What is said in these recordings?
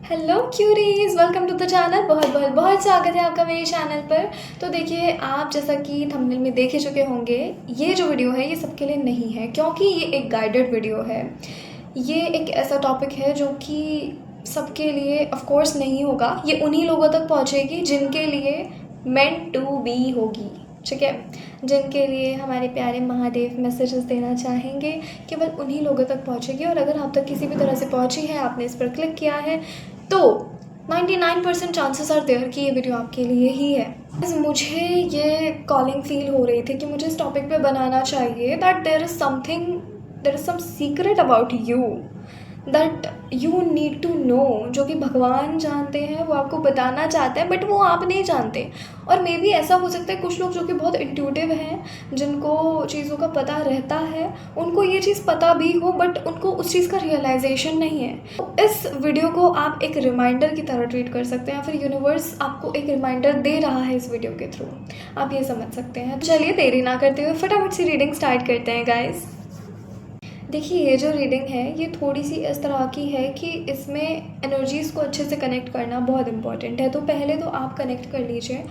Hello queries, welcome to the channel. बहुत बहुत बहुत स्वागत है आपका मेरे चैनल पर। तो देखिए, आप जैसा कि थंबनेल में देख ही चुके होंगे, ये जो वीडियो है ये सबके लिए नहीं है, क्योंकि ये एक गाइडेड वीडियो है। ये एक ऐसा टॉपिक है जो कि सबके लिए ऑफ कोर्स नहीं होगा। ये उन्हीं लोगों तक पहुंचेगी जिनके लिए मेंट टू बी होगी, ठीक है। जिनके लिए हमारे प्यारे महादेव मैसेजेस देना चाहेंगे, केवल उन्हीं लोगों तक पहुंचेगी। और अगर आप तक किसी भी तरह से पहुंची है, आपने इस पर क्लिक किया है, तो 99% चांसेस आर देयर कि ये वीडियो आपके लिए ही है। मुझे ये कॉलिंग फील हो रही थी कि मुझे इस टॉपिक पे बनाना चाहिए, that there is some secret about you that you need to know, जो कि भगवान जानते हैं, वो आपको बताना चाहते हैं, बट वो आप नहीं जानते। और मे बी ऐसा हो सकता है कुछ लोग जो कि बहुत इंट्यूटिव हैं, जिनको चीज़ों का पता रहता है, उनको ये चीज़ पता भी हो, बट उनको उस चीज़ का रियलाइजेशन नहीं है। तो इस वीडियो को आप एक रिमाइंडर की तरह ट्रीट कर सकते हैं, फिर यूनिवर्स आपको एक रिमाइंडर दे रहा है इस वीडियो के थ्रू, आप ये समझ सकते हैं। तो चलिए देरी ना करते हुए फटाफट से रीडिंग स्टार्ट करते हैं गाइस। देखिए, ये जो रीडिंग है ये थोड़ी सी इस तरह की है कि इसमें एनर्जीज़ को अच्छे से कनेक्ट करना बहुत इंपॉर्टेंट है। तो पहले तो आप कनेक्ट कर लीजिए।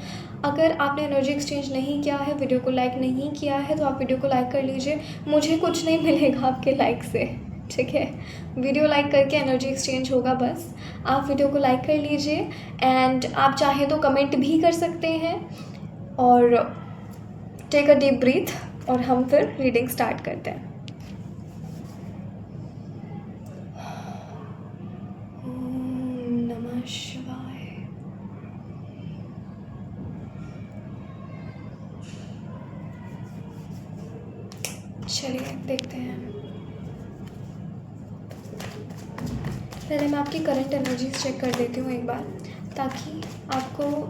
अगर आपने एनर्जी एक्सचेंज नहीं किया है, वीडियो को लाइक नहीं किया है, तो आप वीडियो को लाइक कर लीजिए। मुझे कुछ नहीं मिलेगा आपके लाइक से, ठीक है। वीडियो लाइक करके एनर्जी एक्सचेंज होगा बस। आप वीडियो को लाइक कर लीजिए एंड आप चाहें तो कमेंट भी कर सकते हैं। और टेक अ डीप ब्रीथ और हम फिर रीडिंग स्टार्ट करते हैं। शिवाय। चलिए देखते हैं। पहले मैं आपकी करंट एनर्जीज चेक कर देती हूँ एक बार, ताकि आपको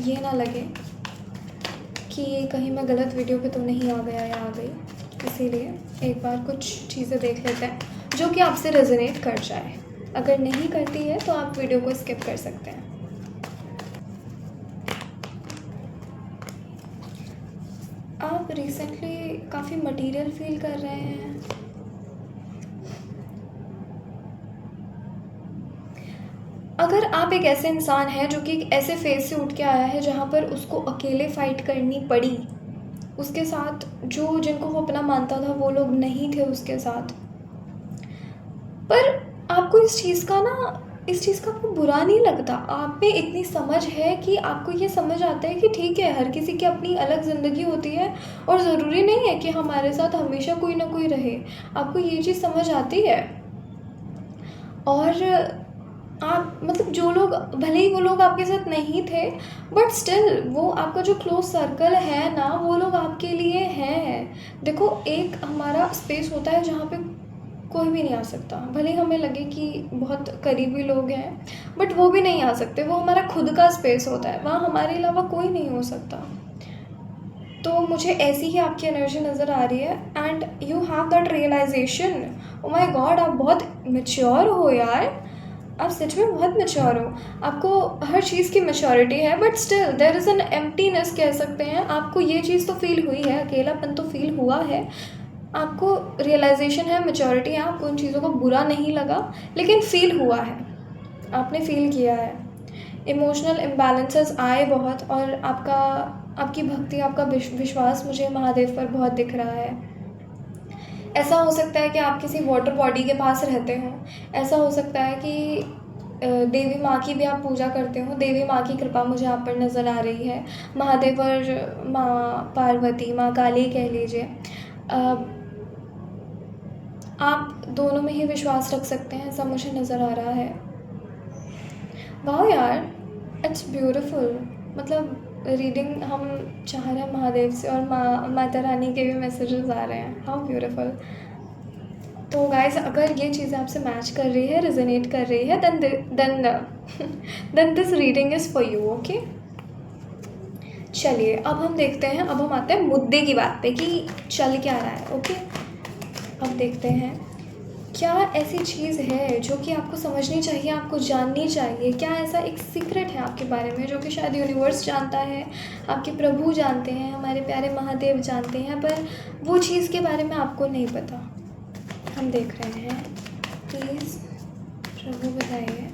ये ना लगे कि कहीं मैं गलत वीडियो पे तो नहीं आ गया या आ गई। इसीलिए एक बार कुछ चीज़ें देख लेते हैं जो कि आपसे रेजोनेट कर जाए। अगर नहीं करती है तो आप वीडियो को स्किप कर सकते हैं। आप रिसेंटली काफ़ी मटेरियल फील कर रहे हैं। अगर आप एक ऐसे इंसान हैं जो कि एक ऐसे फेज से उठ के आया है जहाँ पर उसको अकेले फ़ाइट करनी पड़ी, उसके साथ जो जिनको वो अपना मानता था वो लोग नहीं थे उसके साथ, पर आपको इस चीज़ का आपको बुरा नहीं लगता। आप में इतनी समझ है कि आपको ये समझ आता है कि ठीक है, हर किसी की अपनी अलग ज़िंदगी होती है और ज़रूरी नहीं है कि हमारे साथ हमेशा कोई ना कोई रहे। आपको ये चीज़ समझ आती है। और आप मतलब जो लोग, भले ही वो लोग आपके साथ नहीं थे, बट स्टिल वो आपका जो क्लोज सर्कल है ना, वो लोग आपके लिए हैं। देखो, एक हमारा स्पेस होता है जहाँ पे कोई भी नहीं आ सकता। भले ही हमें लगे कि बहुत करीबी लोग हैं, बट वो भी नहीं आ सकते। वो हमारा खुद का स्पेस होता है, वहाँ हमारे अलावा कोई नहीं हो सकता। तो मुझे ऐसी ही आपकी एनर्जी नज़र आ रही है and you have that realisation. Oh my god, आप बहुत मैच्योर हो यार। आप सच में बहुत मैच्योर हो। आपको हर चीज़ की मैच्योरिटी है, but still there is an emptiness, कह सकते हैं। आपको ये चीज़ तो फील हुई है, अकेलापन तो फील हुआ है, आपको रियलाइजेशन है, मैच्योरिटी है, आपको उन चीज़ों को बुरा नहीं लगा, लेकिन फील हुआ है, आपने फील किया है। इमोशनल इम्बैलेंसेस आए बहुत, और आपकी भक्ति, आपका विश्वास मुझे महादेव पर बहुत दिख रहा है। ऐसा हो सकता है कि आप किसी वाटर बॉडी के पास रहते हो। ऐसा हो सकता है कि देवी माँ की भी आप पूजा करते हो। देवी माँ की कृपा मुझे आप पर नज़र आ रही है। महादेव और माँ पार्वती, माँ काली कह लीजिए, आप दोनों में ही विश्वास रख सकते हैं, ऐसा मुझे नज़र आ रहा है। वाह यार, इट्स ब्यूटीफुल। मतलब रीडिंग हम चाह रहे हैं महादेव से, और माता रानी के भी मैसेजेस आ रहे हैं। How beautiful. तो गाइस, अगर ये चीज़ें आपसे मैच कर रही है, रेजोनेट कर रही है, then this reading is for you, okay. चलिए अब हम देखते हैं, अब हम आते हैं मुद्दे की बात पे कि चल क्या रहा है, ओके। अब देखते हैं क्या ऐसी चीज़ है जो कि आपको समझनी चाहिए, आपको जाननी चाहिए। क्या ऐसा एक सीक्रेट है आपके बारे में जो कि शायद यूनिवर्स जानता है, आपके प्रभु जानते हैं, हमारे प्यारे महादेव जानते हैं, पर वो चीज़ के बारे में आपको नहीं पता। हम देख रहे हैं, प्लीज़ प्रभु बताइए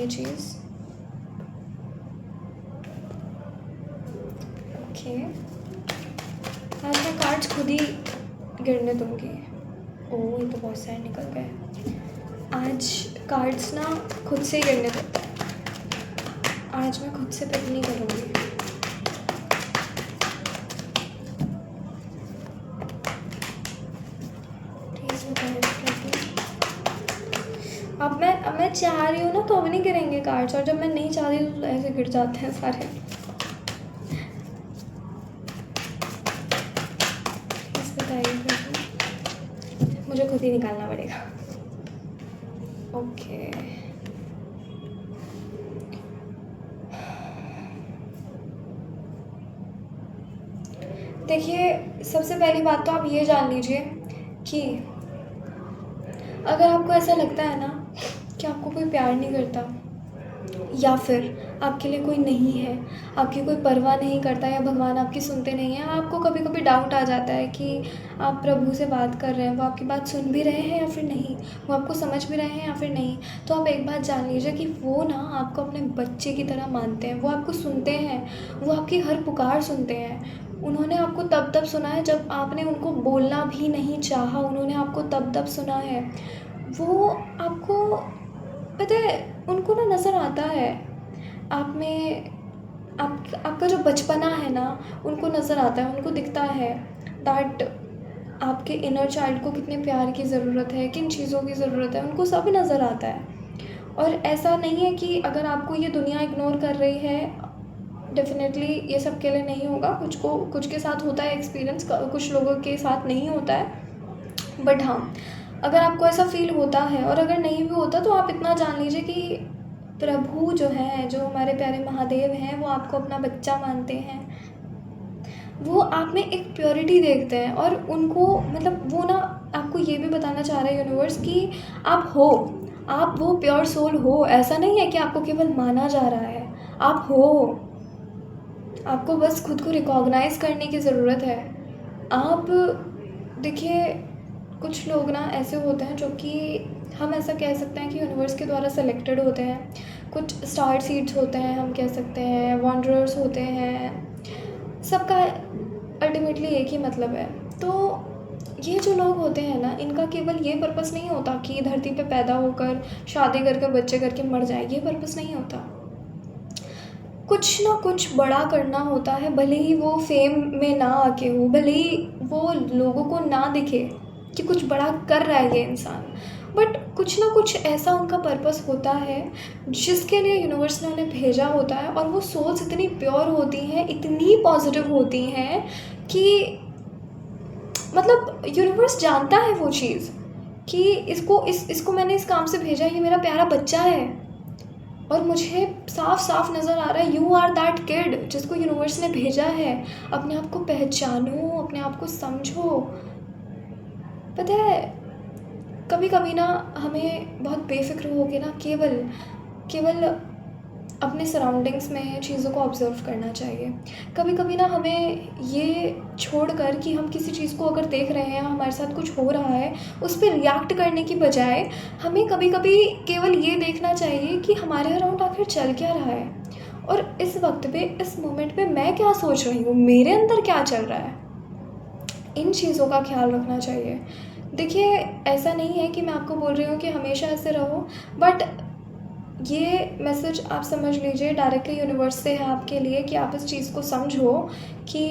ये चीज़। ओके, आज मैं कार्ड्स खुद ही गिरने दूँगी। ओह, ये तो बहुत सारे निकल गए। आज कार्ड्स ना खुद से ही गिरने देते हैं। आज मैं खुद से पिक नहीं करूँगी। प्लीज़ बताइए अब मैं चाह रही हूँ ना तो अब नहीं गिरेंगे कार्ड्स, और जब मैं नहीं चाह रही तो ऐसे गिर जाते हैं सारे। प्लीज़ बताइए, मुझे खुद ही निकालना पड़ेगा। ओके, देखिए, सबसे पहली बात तो आप ये जान लीजिए कि अगर आपको ऐसा लगता है ना कि आपको कोई प्यार नहीं करता, या फिर आपके लिए कोई नहीं है, आपकी कोई परवाह नहीं करता, या भगवान आपकी सुनते नहीं हैं, आपको कभी कभी डाउट आ जाता है कि आप प्रभु से बात कर रहे हैं, वो आपकी बात सुन भी रहे हैं या फिर नहीं, वो आपको समझ भी रहे हैं या फिर नहीं, तो आप एक बात जान लीजिए कि वो ना आपको अपने बच्चे की तरह मानते हैं। वो आपको सुनते हैं, वो आपकी हर पुकार सुनते हैं। उन्होंने आपको तब सुना है जब आपने उनको बोलना भी नहीं चाहा, उन्होंने आपको तब सुना है। वो आपको पता है, उनको ना नज़र आता है आप में, आपका जो बचपना है ना, उनको नज़र आता है, उनको दिखता है दैट आपके इनर चाइल्ड को कितने प्यार की ज़रूरत है, किन चीज़ों की ज़रूरत है, उनको सब नज़र आता है। और ऐसा नहीं है कि अगर आपको ये दुनिया इग्नोर कर रही है, डेफिनेटली ये सब के लिए नहीं होगा, कुछ के साथ होता है एक्सपीरियंस, कुछ लोगों के साथ नहीं होता है। बट हाँ, अगर आपको ऐसा फील होता है, और अगर नहीं भी होता, तो आप इतना जान लीजिए कि प्रभु जो है, जो हमारे प्यारे महादेव हैं, वो आपको अपना बच्चा मानते हैं। वो आप में एक प्योरिटी देखते हैं, और उनको मतलब वो ना आपको ये भी बताना चाह रहा है यूनिवर्स कि आप हो, आप वो प्योर सोल हो। ऐसा नहीं है कि आपको केवल माना जा रहा है, आप हो। आपको बस खुद को रिकॉग्नाइज़ करने की ज़रूरत है। आप देखिए, कुछ लोग ना ऐसे होते हैं जो कि हम ऐसा कह सकते हैं कि यूनिवर्स के द्वारा सेलेक्टेड होते हैं। कुछ स्टार सीड्स होते हैं, हम कह सकते हैं वॉन्डरर्स होते हैं। सबका अल्टीमेटली एक ही मतलब है। तो ये जो लोग होते हैं ना, इनका केवल ये पर्पस नहीं होता कि धरती पे पैदा होकर शादी करके बच्चे करके मर जाए। ये पर्पस नहीं होता। कुछ ना कुछ बड़ा करना होता है, भले ही वो फेम में ना आके हो, भले ही वो लोगों को ना दिखे कि कुछ बड़ा कर रहा है ये इंसान, बट कुछ ना कुछ ऐसा उनका पर्पस होता है जिसके लिए यूनिवर्स ने उन्हें भेजा होता है। और वो सोल्स इतनी प्योर होती हैं, इतनी पॉजिटिव होती हैं कि मतलब यूनिवर्स जानता है वो चीज़ कि इसको मैंने इस काम से भेजा, ये मेरा प्यारा बच्चा है। और मुझे साफ साफ नज़र आ रहा है, यू आर दैट किड जिसको यूनिवर्स ने भेजा है। अपने आप को पहचानो, अपने आप को समझो। पता है, कभी कभी ना हमें बहुत बेफिक्र हो के ना केवल अपने सराउंडिंग्स में चीज़ों को ऑब्ज़र्व करना चाहिए। कभी कभी ना हमें ये छोड़कर कि हम किसी चीज़ को अगर देख रहे हैं, हमारे साथ कुछ हो रहा है, उस पर रिएक्ट करने की बजाय हमें कभी कभी केवल ये देखना चाहिए कि हमारे अराउंड आखिर चल क्या रहा है, और इस वक्त पे, इस मोमेंट पे मैं क्या सोच रही हूँ, मेरे अंदर क्या चल रहा है। इन चीज़ों का ख्याल रखना चाहिए। देखिए, ऐसा नहीं है कि मैं आपको बोल रही हूँ कि हमेशा ऐसे रहो, बट ये मैसेज आप समझ लीजिए डायरेक्टली यूनिवर्स से है आपके लिए कि आप इस चीज़ को समझो कि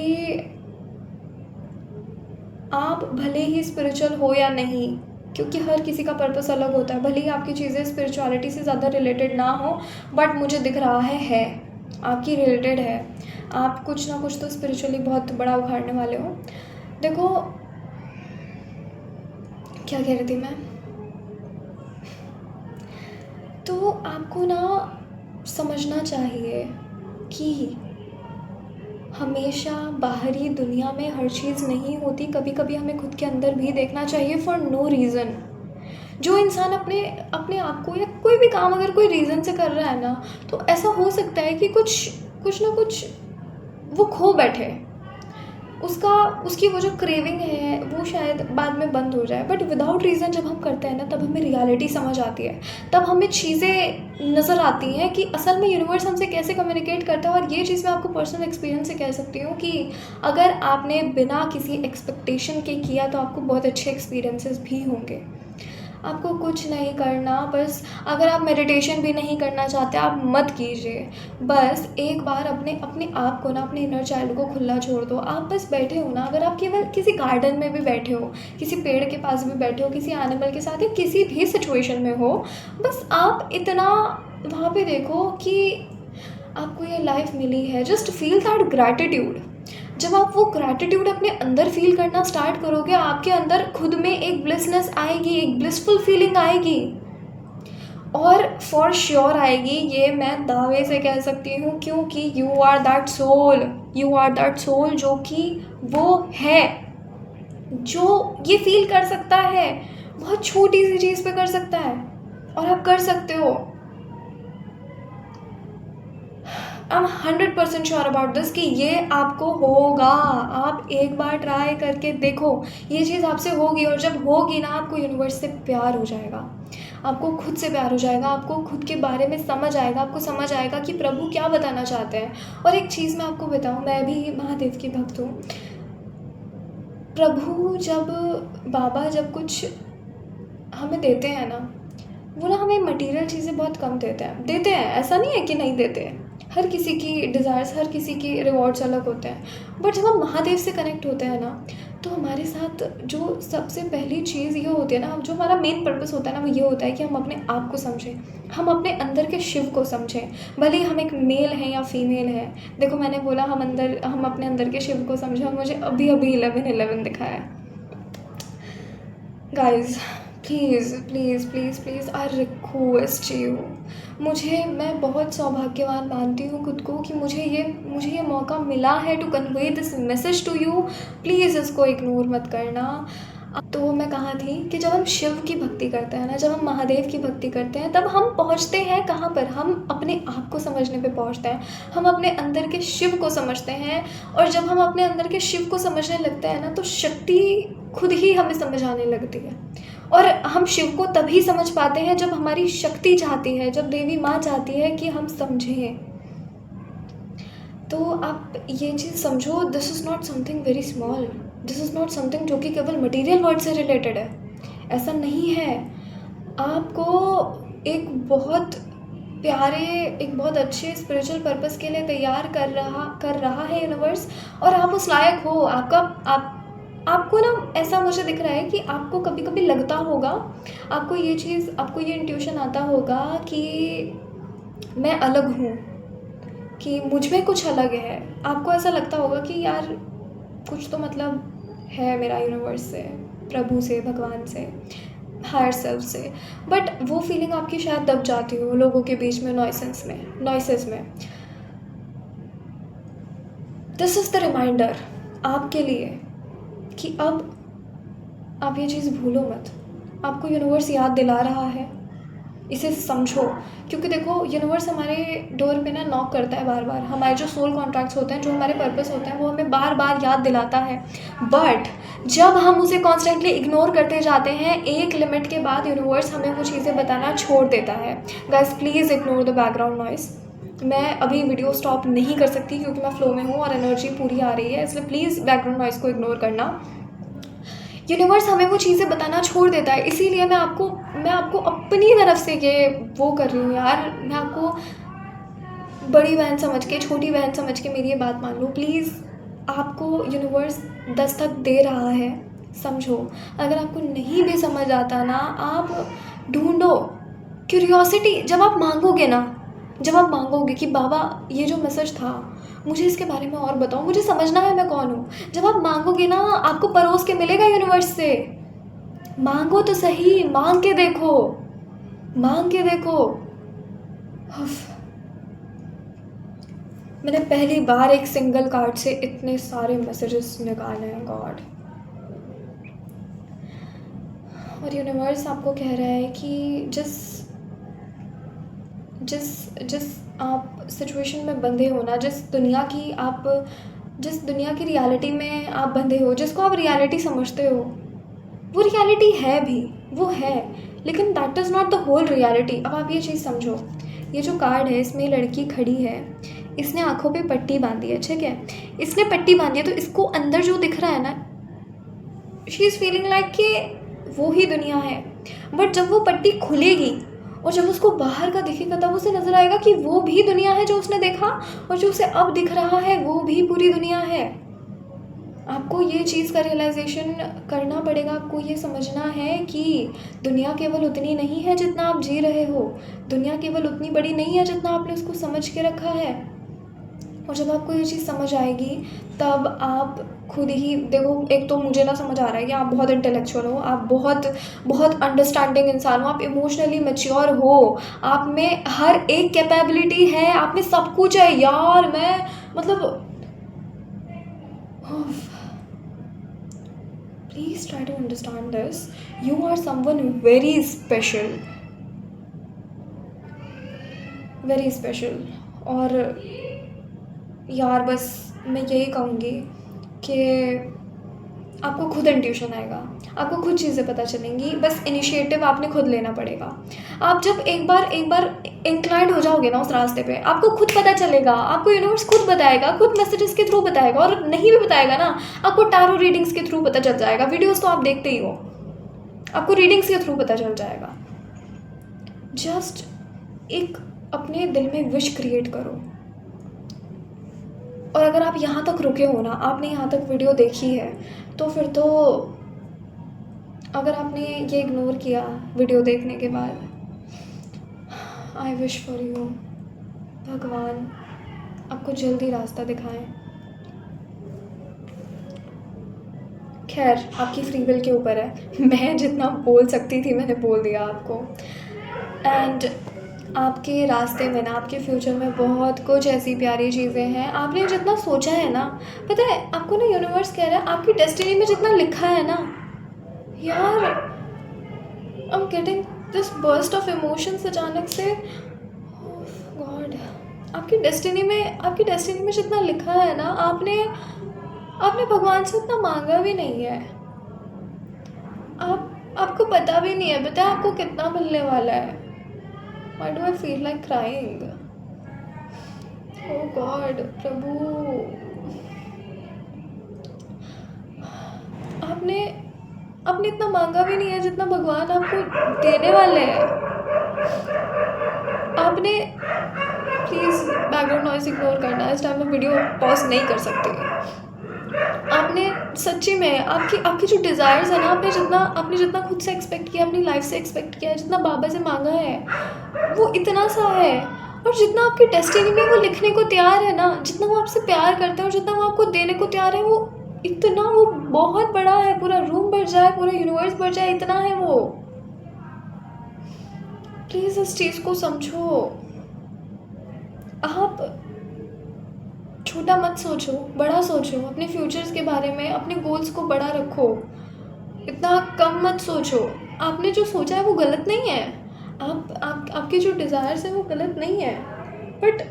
आप भले ही स्पिरिचुअल हो या नहीं, क्योंकि हर किसी का पर्पस अलग होता है। भले ही आपकी चीज़ें स्पिरिचुअलिटी से ज़्यादा रिलेटेड ना हो, बट मुझे दिख रहा है आपकी रिलेटेड है। आप कुछ ना कुछ तो स्पिरिचुअली बहुत बड़ा उखाड़ने वाले हो। देखो, क्या कह रही थी मैं, तो आपको ना समझना चाहिए कि हमेशा बाहरी दुनिया में हर चीज़ नहीं होती। कभी कभी हमें खुद के अंदर भी देखना चाहिए फॉर नो रीज़न। जो इंसान अपने आप को या कोई भी काम अगर कोई रीज़न से कर रहा है ना, तो ऐसा हो सकता है कि कुछ ना कुछ वो खो बैठे। उसका उसकी वो जो क्रेविंग है वो शायद बाद में बंद हो जाए, बट विदाउट रीज़न जब हम करते हैं ना तब हमें रियलिटी समझ आती है, तब हमें चीज़ें नज़र आती हैं कि असल में यूनिवर्स हमसे कैसे कम्युनिकेट करता है। और ये चीज़ मैं आपको पर्सनल एक्सपीरियंस से कह सकती हूँ कि अगर आपने बिना किसी एक्सपेक्टेशन के किया तो आपको बहुत अच्छे एक्सपीरियंसेस भी होंगे। आपको कुछ नहीं करना, बस अगर आप मेडिटेशन भी नहीं करना चाहते आप मत कीजिए। बस एक बार अपने अपने आप को ना, अपने इनर चाइल्ड को खुला छोड़ दो। आप बस बैठे हो ना, अगर आप केवल किसी गार्डन में भी बैठे हो, किसी पेड़ के पास भी बैठे हो, किसी एनिमल के साथ या किसी भी सिचुएशन में हो, बस आप इतना वहाँ पे देखो कि आपको ये लाइफ मिली है। Just feel that gratitude. जब आप वो ग्रैटिट्यूड अपने अंदर फील करना स्टार्ट करोगे, आपके अंदर खुद में एक ब्लिसनेस आएगी, एक ब्लिसफुल फीलिंग आएगी, और फॉर श्योर आएगी, ये मैं दावे से कह सकती हूँ, क्योंकि you are that soul, you are that soul जो कि वो है, जो ये फील कर सकता है, बहुत छोटी सी चीज़ पे कर सकता है, और आप कर सकते हो। I am 100% sure about this कि ये आपको होगा। आप एक बार ट्राई करके देखो, ये चीज़ आपसे होगी, और जब होगी ना आपको यूनिवर्स से प्यार हो जाएगा, आपको खुद से प्यार हो जाएगा, आपको खुद के बारे में समझ आएगा, आपको समझ आएगा कि प्रभु क्या बताना चाहते हैं। और एक चीज़ मैं आपको बताऊँ, मैं भी महादेव की भक्त हूँ। प्रभु बाबा जब कुछ हमें देते हैं ना, वो ना हमें मटेरियल चीज़ें बहुत कम देते हैं, ऐसा नहीं है कि नहीं देते हैं। हर किसी की डिज़ायर्स, हर किसी की रिवॉर्ड्स अलग होते हैं, बट जब हम महादेव से कनेक्ट होते हैं ना, तो हमारे साथ जो सबसे पहली चीज़ ये होती है ना, जो हमारा मेन पर्पस होता है ना, वो ये होता है कि हम अपने आप को समझें, हम अपने अंदर के शिव को समझें। भले ही हम एक मेल हैं या फीमेल हैं। देखो मैंने बोला हम अपने अंदर के शिव को समझें, और मुझे अभी 11:11 दिखाया। Guys please please please please I request you, मैं बहुत सौभाग्यवान मानती हूँ खुद को कि मुझे ये मौका मिला है to convey this message to you. Please इसको इग्नोर मत करना। तो मैं कहाँ थी कि जब हम शिव की भक्ति करते हैं ना, जब हम महादेव की भक्ति करते हैं, तब हम पहुँचते हैं कहाँ पर, हम अपने आप को समझने पे पहुँचते हैं, हम अपने अंदर के शिव को समझते हैं। और जब हम अपने अंदर के शिव को समझने लगते हैं ना, तो शक्ति खुद ही हमें समझ आने लगती है। और हम शिव को तभी समझ पाते हैं जब हमारी शक्ति चाहती है, जब देवी माँ चाहती है कि हम समझें। तो आप ये चीज़ समझो, this is not something very small, this is not something जो कि केवल मटेरियल वर्ल्ड से रिलेटेड है। ऐसा नहीं है। आपको एक बहुत एक बहुत अच्छे स्पिरिचुअल पर्पस के लिए तैयार कर रहा है यूनिवर्स, और आप उस लायक हो। आपको ना, ऐसा मुझे दिख रहा है कि आपको कभी कभी लगता होगा, आपको ये इंट्यूशन आता होगा कि मैं अलग हूँ, कि मुझ में कुछ अलग है। आपको ऐसा लगता होगा कि यार कुछ तो मतलब है मेरा यूनिवर्स से, प्रभु से, भगवान से, हायर सेल्फ से। बट वो फीलिंग आपकी शायद दब जाती हो लोगों के बीच में, नॉइसेस में। दिस इज़ द रिमाइंडर आपके लिए कि अब आप ये चीज़ भूलो मत। आपको यूनिवर्स याद दिला रहा है, इसे समझो। क्योंकि देखो यूनिवर्स हमारे डोर पे ना नॉक करता है बार बार। हमारे जो सोल कॉन्ट्रैक्ट्स होते हैं, जो हमारे पर्पस होते हैं, वो हमें बार बार याद दिलाता है। बट जब हम उसे कॉन्स्टेंटली इग्नोर करते जाते हैं, एक लिमिट के बाद यूनिवर्स हमें वो चीज़ें बताना छोड़ देता है। Guys please ignore the background noise. मैं अभी वीडियो स्टॉप नहीं कर सकती क्योंकि मैं फ्लो में हूँ और एनर्जी पूरी आ रही है, इसलिए प्लीज़ बैकग्राउंड नॉइस को इग्नोर करना। यूनिवर्स हमें वो चीज़ें बताना छोड़ देता है, इसीलिए मैं आपको अपनी तरफ से ये वो कर रही हूँ यार। मैं आपको बड़ी बहन समझ के, छोटी बहन समझ के मेरी ये बात मान लो प्लीज़। आपको यूनिवर्स दस्तक दे रहा है, समझो। अगर आपको नहीं भी समझ आता ना, आप ढूंढो। क्यूरियोसिटी, जब आप मांगोगे कि बाबा ये जो मैसेज था मुझे इसके बारे में और बताओ, मुझे समझना है मैं कौन हूँ। जब आप मांगोगे ना, आपको परोस के मिलेगा यूनिवर्स से। मांगो तो सही, मांग के देखो। मैंने पहली बार एक सिंगल कार्ड से इतने सारे मैसेजेस निकाले हैं, गॉड। और यूनिवर्स आपको कह रहा है कि जिस आप सिचुएशन में बंधे हो ना, जिस दुनिया की आप जिस दुनिया की रियलिटी में आप बंधे हो, जिसको आप रियलिटी समझते हो, वो रियलिटी है भी, वो है, लेकिन that is not the whole reality. अब आप ये चीज़ समझो, ये जो कार्ड है इसमें लड़की खड़ी है, इसने आँखों पे पट्टी बांधी है, ठीक है, इसने पट्टी बांधी है, तो इसको अंदर जो दिख रहा है ना, शी इज़ फीलिंग लाइक कि वो ही दुनिया है। बट जब वो पट्टी खुलेगी और जब उसको बाहर का दिखेगा तब उसे नज़र आएगा कि वो भी दुनिया है जो उसने देखा, और जो उसे अब दिख रहा है वो भी पूरी दुनिया है। आपको ये चीज़ का रियलाइजेशन करना पड़ेगा, आपको ये समझना है कि दुनिया केवल उतनी नहीं है जितना आप जी रहे हो, दुनिया केवल उतनी बड़ी नहीं है जितना आपने उसको समझ के रखा है। और जब आपको ये चीज़ समझ आएगी तब आप खुद ही देखो, एक तो मुझे ना समझ आ रहा है कि आप बहुत इंटेलेक्चुअल हो, आप बहुत बहुत अंडरस्टैंडिंग इंसान हो, आप इमोशनली मैच्योर हो, आप में हर एक कैपेबिलिटी है, आप में सब कुछ है यार। मैं मतलब please try to understand this, you are someone very special, very special. और यार बस मैं यही कहूँगी कि आपको खुद इंट्यूशन आएगा, आपको खुद चीज़ें पता चलेंगी, बस इनिशिएटिव आपने खुद लेना पड़ेगा। आप जब एक बार इंक्लाइंड हो जाओगे ना उस रास्ते पे, आपको खुद पता चलेगा, आपको यूनिवर्स खुद बताएगा, खुद मैसेजेस के थ्रू बताएगा, और नहीं भी बताएगा ना, आपको टैरो रीडिंग्स के थ्रू पता चल जाएगा। वीडियोस तो आप देखते ही हो, आपको रीडिंग्स के थ्रू पता चल जाएगा। जस्ट एक अपने दिल में विश क्रिएट करो। और अगर आप यहाँ तक रुके हो ना, आपने यहाँ तक वीडियो देखी है, तो फिर तो अगर आपने ये इग्नोर किया वीडियो देखने के बाद, आई विश फॉर यू, भगवान आपको जल्दी रास्ता दिखाएं। खैर आपकी फ्री विल के ऊपर है, मैं जितना बोल सकती थी मैंने बोल दिया आपको। एंड आपके रास्ते में ना, आपके फ्यूचर में बहुत कुछ ऐसी प्यारी चीज़ें हैं, आपने जितना सोचा है ना, पता है आपको ना, यूनिवर्स कह रहा है आपकी डेस्टिनी में जितना लिखा है ना, यार I am getting this burst of emotions अचानक से, गॉड। आपकी डेस्टिनी में जितना लिखा है ना, आपने भगवान से उतना मांगा भी नहीं है। आपको पता भी नहीं है, पता है आपको कितना मिलने वाला है। Why do I feel like crying? Oh God, प्रभु, आपने इतना मांगा भी नहीं है जितना भगवान आपको देने वाले हैं। आपने प्लीज़ बैकग्राउंड नॉइस इग्नोर करना, इस टाइम में वीडियो पॉज नहीं कर सकती। आपने सच्ची में आपकी जो डिज़ायर्स है ना, आपने जितना खुद से एक्सपेक्ट किया, अपनी लाइफ से एक्सपेक्ट किया है, जितना बाबा से मांगा है, वो इतना सा है। और जितना आपकी डेस्टिनी में वो लिखने को तैयार है ना, जितना वो आपसे प्यार करते हैं और जितना वो आपको देने को तैयार है, वो इतना, वो बहुत बड़ा है, पूरा रूम भर जाए, पूरा यूनिवर्स भर जाए, इतना है वो। प्लीज़ इस चीज़ को समझो। आप छोटा मत सोचो, बड़ा सोचो, अपने फ्यूचर्स के बारे में, अपने गोल्स को बड़ा रखो, इतना कम मत सोचो। आपने जो सोचा है वो गलत नहीं है, आपके जो डिज़ायर्स हैं वो गलत नहीं है, बट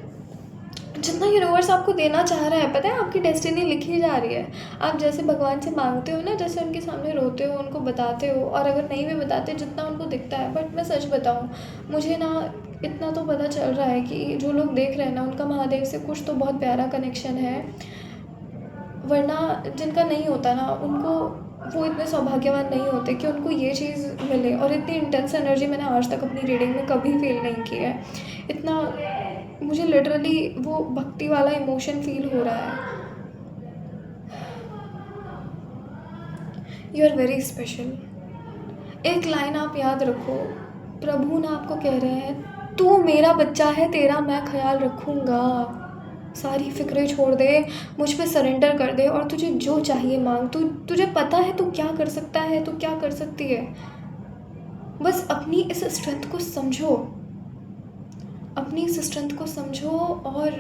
जितना यूनिवर्स आपको देना चाह रहा है, पता है आपकी डेस्टिनी लिखी जा रही है। आप जैसे भगवान से मांगते हो ना, जैसे उनके सामने रोते हो, उनको बताते हो, और अगर नहीं भी बताते, जितना उनको दिखता है। बट मैं सच बताऊँ, मुझे ना इतना तो पता चल रहा है कि जो लोग देख रहे हैं ना, उनका महादेव से कुछ तो बहुत प्यारा कनेक्शन है, वरना जिनका नहीं होता ना, उनको वो इतने सौभाग्यवान नहीं होते कि उनको ये चीज़ मिले। और इतनी इंटेंस एनर्जी मैंने आज तक अपनी रीडिंग में कभी फील नहीं की है। इतना मुझे लिटरली वो भक्ति वाला इमोशन फील हो रहा है। You are very special. एक लाइन आप याद रखो, प्रभु ना आपको कह रहे हैं, तू मेरा बच्चा है, तेरा मैं ख्याल रखूँगा। सारी फिक्रें छोड़ दे, मुझ पे सरेंडर कर दे, और तुझे जो चाहिए मांग। तुझे पता है तू क्या कर सकता है, तू क्या कर सकती है। बस अपनी इस स्ट्रेंथ को समझो, अपनी इस स्ट्रेंथ को समझो, और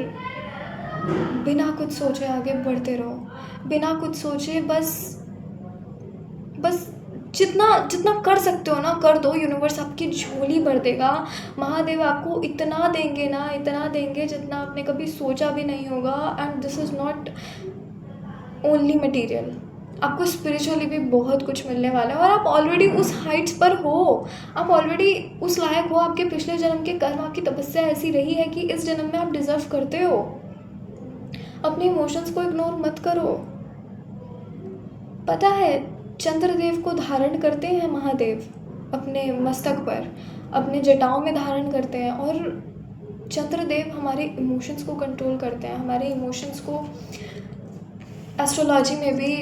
बिना कुछ सोचे आगे बढ़ते रहो। बिना कुछ सोचे बस जितना कर सकते हो ना कर दो। यूनिवर्स आपकी झोली भर देगा। महादेव आपको इतना देंगे ना, इतना देंगे जितना आपने कभी सोचा भी नहीं होगा। And this is not only material, आपको स्पिरिचुअली भी बहुत कुछ मिलने वाला है। और आप ऑलरेडी उस हाइट्स पर हो, आप ऑलरेडी उस लायक हो। आपके पिछले जन्म के कर्म, आपकी तपस्या ऐसी रही है कि इस जन्म में आप डिज़र्व करते हो। अपने इमोशंस को इग्नोर मत करो। पता है, चंद्रदेव को धारण करते हैं महादेव अपने मस्तक पर, अपने जटाओं में धारण करते हैं। और चंद्रदेव हमारे इमोशंस को कंट्रोल करते हैं, हमारे इमोशंस को एस्ट्रोलॉजी में भी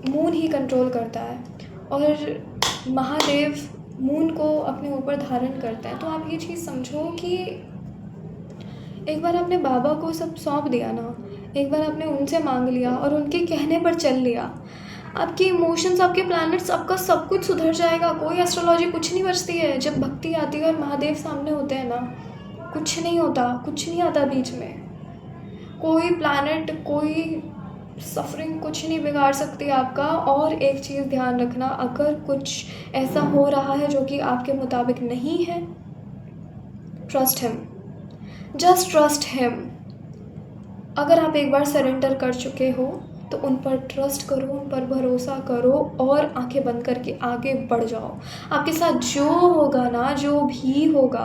मून ही कंट्रोल करता है। और महादेव मून को अपने ऊपर धारण करते हैं। तो आप ये चीज़ समझो कि एक बार आपने बाबा को सब सौंप दिया ना, एक बार आपने उनसे मांग लिया और उनके कहने पर चल लिया, आपके इमोशंस, आपके प्लैनेट्स, आपका सब कुछ सुधर जाएगा। कोई एस्ट्रोलॉजी कुछ नहीं बचती है। जब भक्ति आती है और महादेव सामने होते हैं ना, कुछ नहीं होता, कुछ नहीं आता बीच में। कोई प्लैनेट, कोई सफरिंग कुछ नहीं बिगाड़ सकती आपका। और एक चीज़ ध्यान रखना, अगर कुछ ऐसा हो रहा है जो कि आपके मुताबिक नहीं है, trust him, just trust him. अगर आप एक बार सरेंडर कर चुके हो तो उन पर ट्रस्ट करो, उन पर भरोसा करो और आंखें बंद करके आगे बढ़ जाओ। आपके साथ जो होगा ना, जो भी होगा,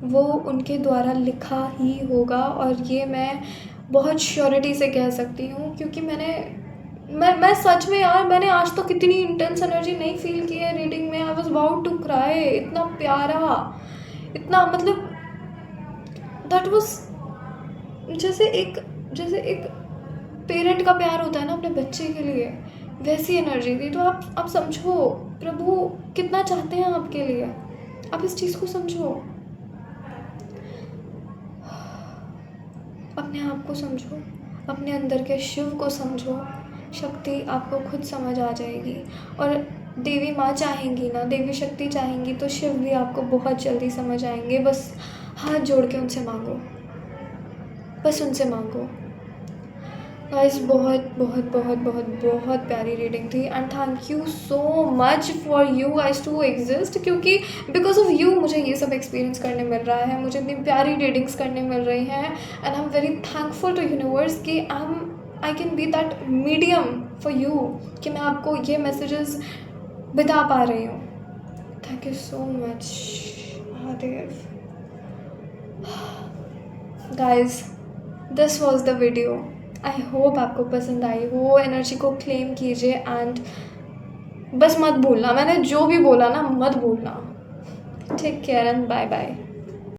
वो उनके द्वारा लिखा ही होगा। और ये मैं बहुत श्योरिटी से कह सकती हूँ, क्योंकि मैं सच में यार, मैंने आज तो कितनी इंटेंस एनर्जी नहीं फील की है रीडिंग में। I was about to cry. इतना प्यारा, इतना मतलब दैट वॉज जैसे एक पेरेंट का प्यार होता है ना अपने बच्चे के लिए, वैसी एनर्जी थी। तो आप समझो प्रभु कितना चाहते हैं आपके लिए, आप इस चीज़ को समझो, अपने आप को समझो, अपने अंदर के शिव को समझो। शक्ति आपको खुद समझ आ जाएगी। और देवी माँ चाहेंगी ना, देवी शक्ति चाहेंगी तो शिव भी आपको बहुत जल्दी समझ आएंगे। बस हाथ जोड़ के उनसे मांगो, बस उनसे मांगो। गाइस, बहुत बहुत बहुत बहुत बहुत प्यारी रीडिंग थी। And thank you so much for you guys to exist, क्योंकि बिकॉज ऑफ यू मुझे ये सब एक्सपीरियंस करने मिल रहा है, मुझे इतनी प्यारी रीडिंग्स करने मिल रही हैं। And I am very thankful to universe कि I can be that medium for you, कि मैं आपको ये मैसेजेस बता पा रही हूँ। Thank you so much Mahadev. Guys, this was the video. I hope आपको पसंद आई हो। एनर्जी को क्लेम कीजिए एंड बस मत भूलना, मैंने जो भी बोला ना मत भूलना। Take care and bye bye.